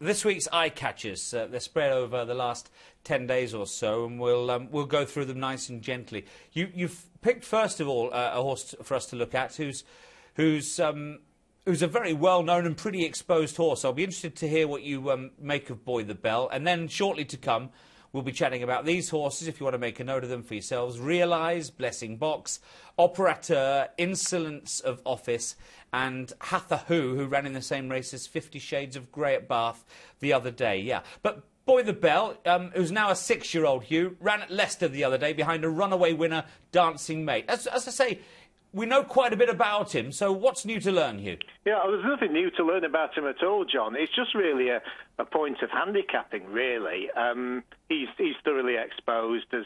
This week's Eyecatchers, they're spread over the last 10 days or so, and we'll go through them nice and gently. You've picked, first of all, a horse for us to look at who's a very well-known and pretty exposed horse. I'll be interested to hear what you make of Boy the Bell. And then, shortly to come, we'll be chatting about these horses, if you want to make a note of them for yourselves. Realise, Blessing Box, Operateur, Insolence of Office, and Hatha who ran in the same race as 50 Shades of Grey at Bath the other day. Yeah, but Boy the Bell, who's now a 6-year-old, Hugh, ran at Leicester the other day behind a runaway winner, Dancing Mate. As I say, we know quite a bit about him, so what's new to learn, Hugh? Yeah, there's nothing new to learn about him at all, John. It's just really a point of handicapping, really. He's thoroughly exposed, as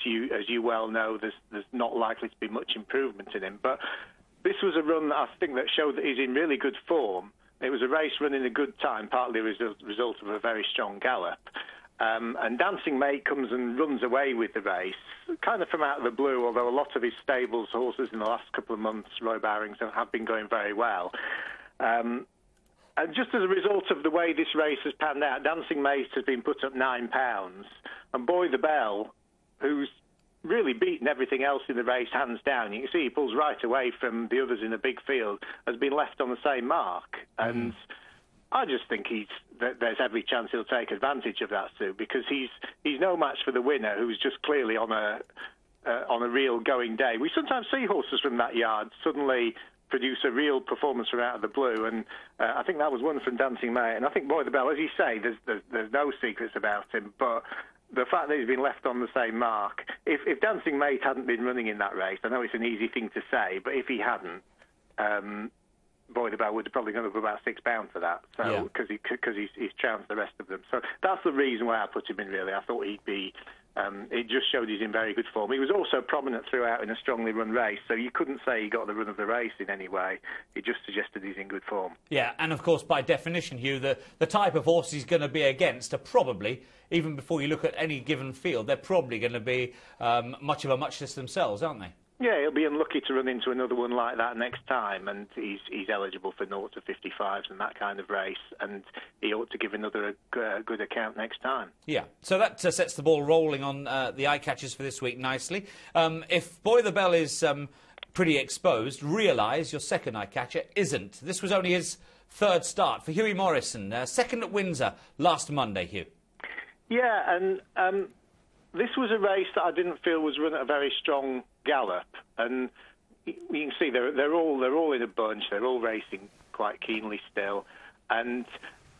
you well know. There's not likely to be much improvement in him. But this was a run that I think that showed that he's in really good form. It was a race run in a good time, partly as a result of a very strong gallop. And Dancing Mate comes and runs away with the race, kind of from out of the blue, although a lot of his stables horses in the last couple of months, Roy Barrington, have been going very well. And just as a result of the way this race has panned out, Dancing Mate has been put up £9, and Boy the Bell, who's really beaten everything else in the race hands down, you can see he pulls right away from the others in a big field, has been left on the same mark. And I just think there's every chance he'll take advantage of that, Sue, because he's no match for the winner, who's just clearly on a real going day. We sometimes see horses from that yard suddenly produce a real performance from out of the blue, and I think that was one from Dancing Mate. And I think Boy the Bell, as you say, there's no secrets about him, but the fact that he's been left on the same mark, if Dancing Mate hadn't been running in that race, I know it's an easy thing to say, but if he hadn't, Boy the Bell would have probably gone up about £6 for that, so because he's trounced the rest of them. So that's the reason why I put him in, really. I thought he'd be... it just showed he's in very good form. He was also prominent throughout in a strongly run race, so you couldn't say he got the run of the race in any way. It just suggested he's in good form. Yeah, and of course, by definition, Hugh, the type of horse he's going to be against are probably, even before you look at any given field, they're probably going to be much of a muchness themselves, aren't they? Yeah, he'll be unlucky to run into another one like that next time, and he's eligible for 0 to 55s and that kind of race, and he ought to give another good account next time. Yeah, so that sets the ball rolling on the Eyecatchers for this week nicely. If Boy the Bell is pretty exposed, Realise, your second Eyecatcher, isn't. This was only his third start for Hughie Morrison, second at Windsor last Monday, Hugh. Yeah, and this was a race that I didn't feel was run at a very strong gallop, and you can see they're all in a bunch. They're all racing quite keenly still, and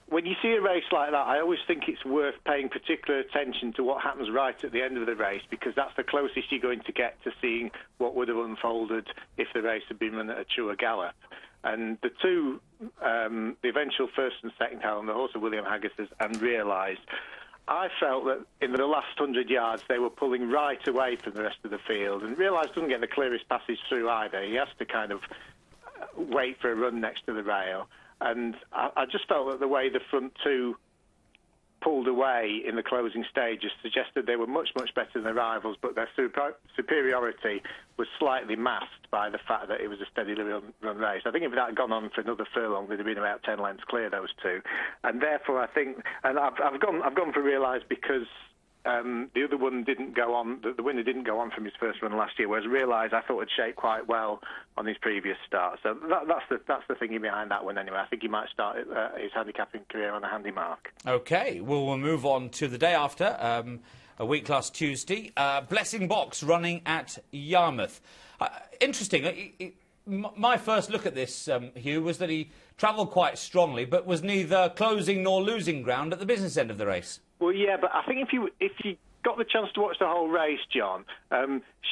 when you see a race like that, I always think it's worth paying particular attention to what happens right at the end of the race, because that's the closest you're going to get to seeing what would have unfolded if the race had been run at a truer gallop. And the two, the eventual first and second home, the horse of William Haggas's and Realise, I felt that in the last 100 yards they were pulling right away from the rest of the field, and Realise doesn't get the clearest passage through either. He has to kind of wait for a run next to the rail, and I just felt that the way the front two pulled away in the closing stages suggested they were much, much better than their rivals, but their superiority was slightly masked by the fact that it was a steadily run race. I think if that had gone on for another furlong, they'd have been about 10 lengths clear, those two. And therefore, I think, and I've gone for Realise because the other one didn't go on, the winner didn't go on from his first run last year, whereas Realise I thought had shaped quite well on his previous start. So that's the thinking behind that one anyway. I think he might start his handicapping career on a handy mark. OK, well, we'll move on to the day after, a week last Tuesday. Blessing Box running at Yarmouth. Interesting. My first look at this, Hugh, was that he travelled quite strongly, but was neither closing nor losing ground at the business end of the race. Well, yeah, but I think if you got the chance to watch the whole race, John,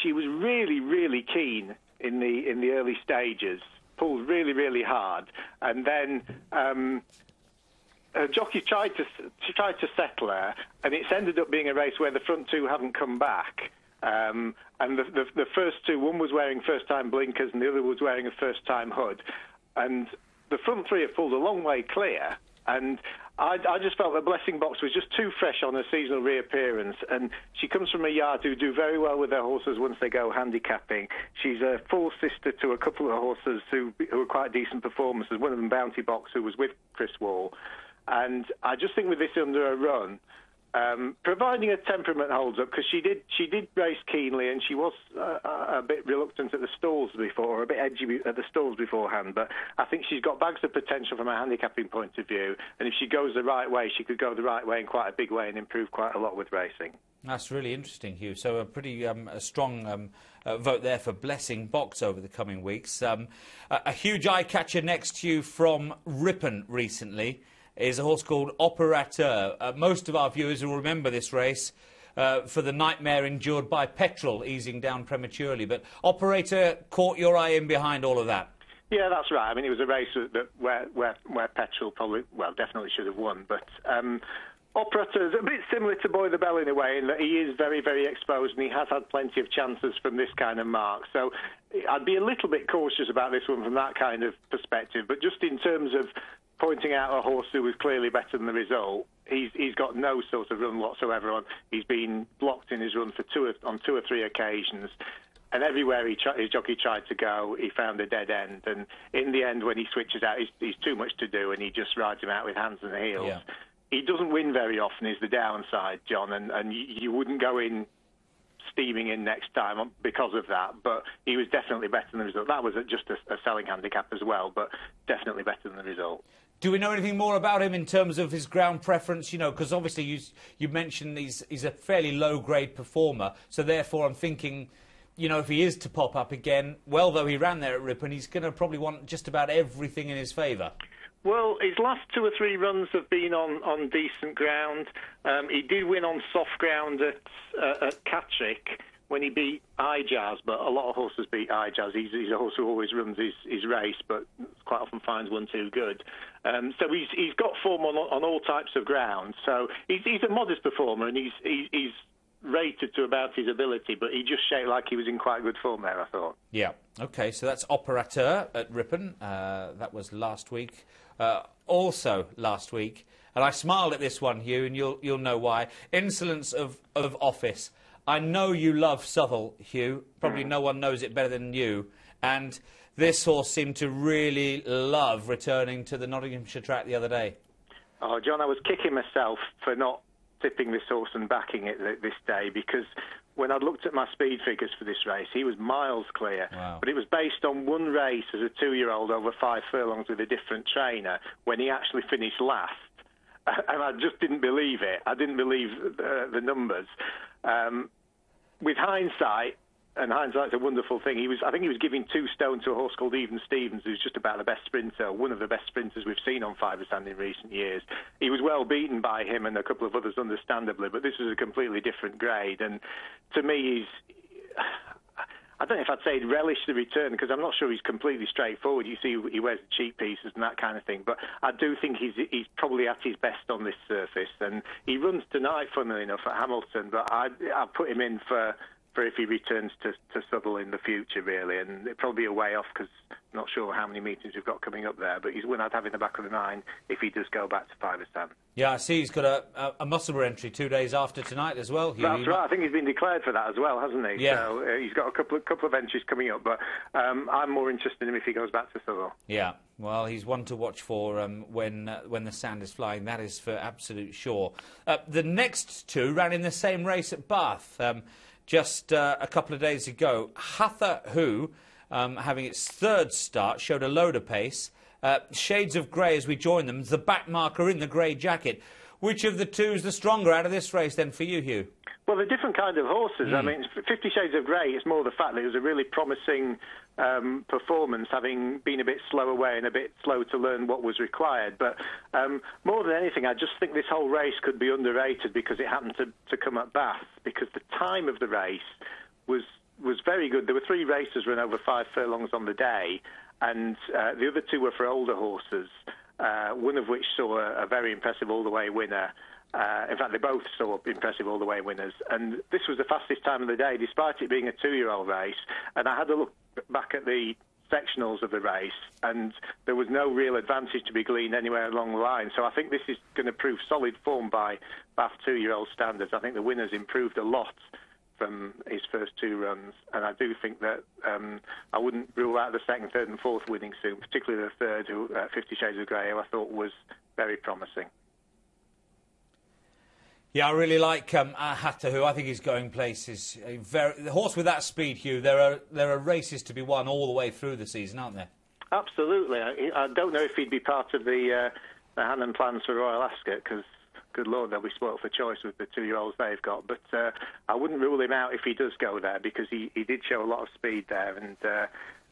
she was really, really keen in the early stages, pulled really, really hard, and then her jockey tried to settle her, and it's ended up being a race where the front two haven't come back. And the first two, one was wearing first-time blinkers and the other was wearing a first-time hood, and the front three have pulled a long way clear. And I just felt that Blessing Box was just too fresh on her seasonal reappearance, and she comes from a yard who do very well with their horses once they go handicapping. She's a full sister to a couple of horses who are quite decent performers. One of them, Bounty Box, who was with Chris Wall. And I just think with this under a run, providing her temperament holds up, because she did race keenly, and she was a bit reluctant at the stalls before, a bit edgy at the stalls beforehand. But I think she's got bags of potential from a handicapping point of view, and if she goes the right way, she could go the right way in quite a big way and improve quite a lot with racing. That's really interesting, Hugh. So a pretty a strong vote there for Blessing Box over the coming weeks. A huge eye-catcher next to you from Ripon recently is a horse called Operateur. Most of our viewers will remember this race for the nightmare endured by Petrol easing down prematurely. But Operateur caught your eye in behind all of that. Yeah, that's right. I mean, it was a race where Petrol probably, well, definitely should have won. But Operateur is a bit similar to Boy the Bell in a way, in that he is very, very exposed, and he has had plenty of chances from this kind of mark. So I'd be a little bit cautious about this one from that kind of perspective. But just in terms of pointing out a horse who was clearly better than the result, he's got no sort of run whatsoever on. He's been blocked in his run for on two or three occasions, and everywhere his jockey tried to go, he found a dead end. And in the end, when he switches out, he's too much to do, and he just rides him out with hands and heels. Yeah. He doesn't win very often, is the downside, John, and you wouldn't go in steaming in next time because of that, but he was definitely better than the result. That was just a selling handicap as well, but definitely better than the result. Do we know anything more about him in terms of his ground preference? You know, because obviously you mentioned he's a fairly low-grade performer, so therefore I'm thinking, you know, if he is to pop up again, well, though he ran there at Ripon, he's going to probably want just about everything in his favour. Well, his last two or three runs have been on decent ground. He did win on soft ground at Catterick when he beat Eyecatchers, but a lot of horses beat Eyecatchers. He's a horse who always runs his race, but quite often finds one too good. So he's got form on all types of ground. So he's a modest performer, and he's rated to about his ability, but he just shaped like he was in quite good form there, I thought. Yeah. OK, so that's Operateur at Ripon. That was last week. Also last week, and I smiled at this one, Hugh, and you'll know why. Insolence of Office. I know you love Southall, Hugh. Probably no one knows it better than you. And this horse seemed to really love returning to the Nottinghamshire track the other day. Oh, John, I was kicking myself for not tipping this horse and backing it this day, because when I'd looked at my speed figures for this race, he was miles clear. Wow. But it was based on one race as a 2-year-old over 5 furlongs with a different trainer when he actually finished last. And I just didn't believe it. I didn't believe the numbers. With hindsight, and hindsight's a wonderful thing, I think he was giving 2 stone to a horse called Even Stevens, who's just about the best sprinter, one of the best sprinters we've seen on Five Stand in recent years. He was well beaten by him and a couple of others, understandably, but this was a completely different grade. And to me, I don't know if I'd say he'd relish the return, because I'm not sure he's completely straightforward. You see, he wears the cheek pieces and that kind of thing. But I do think he's probably at his best on this surface. And he runs tonight, funnily enough, at Hamilton. But I'll put him in for if he returns to Southall in the future, really. And it'll probably be a way off, because I'm not sure how many meetings we've got coming up there. But he's one I'd have in the back of the mind if he does go back to Five Stand. Yeah, I see he's got a Musselburgh entry 2 days after tonight as well, Hugh. That's right. I think he's been declared for that as well, hasn't he? Yeah. So he's got a couple of entries coming up, but I'm more interested in him if he goes back to Southall. Yeah. Well, he's one to watch for when the sand is flying. That is for absolute sure. The next two ran in the same race at Bath just a couple of days ago. Hatha Who, having its third start, showed a load of pace. Shades of grey as we join them, the back marker in the grey jacket. Which of the two is the stronger out of this race then for you, Hugh? Well, they're different kind of horses. I mean, 50 Shades of Grey, it's more the fact that it was a really promising performance, having been a bit slow away and a bit slow to learn what was required. But more than anything, I just think this whole race could be underrated because it happened to come at Bath, because the time of the race was very good. There were 3 racers run over 5 furlongs on the day, and the other 2 were for older horses, one of which saw a very impressive all-the-way winner. In fact, they both saw impressive all-the-way winners. And this was the fastest time of the day, despite it being a 2-year-old race. And I had a look back at the sectionals of the race, and there was no real advantage to be gleaned anywhere along the line. So I think this is going to prove solid form by Bath 2-year-old standards. I think the winner's improved a lot from his first 2 runs, and I do think that I wouldn't rule out the second, third and fourth winning soon, particularly the third, who 50 Shades of Grey, who I thought was very promising. Yeah, I really like Hatta, who I think is going places. The horse with that speed, Hugh, there are races to be won all the way through the season, aren't there? Absolutely. I don't know if he'd be part of the Hannon plans for Royal Ascot, because, good Lord, they'll be spoilt for choice with the 2-year-olds they've got. But I wouldn't rule him out if he does go there, because he did show a lot of speed there. And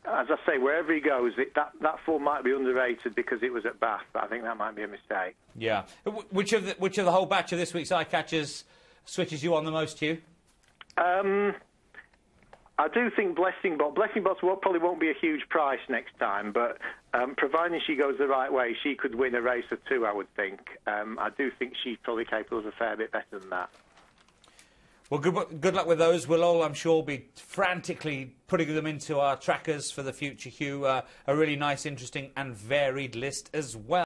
as I say, wherever he goes, that form might be underrated because it was at Bath, but I think that might be a mistake. Yeah. Which of the whole batch of this week's Eyecatchers switches you on the most, Hugh? I do think Blessing Bot probably won't be a huge price next time, but providing she goes the right way, she could win a race or two, I would think. I do think she's probably capable of a fair bit better than that. Well, good luck with those. We'll all, I'm sure, be frantically putting them into our trackers for the future, Hugh. A really nice, interesting and varied list as well.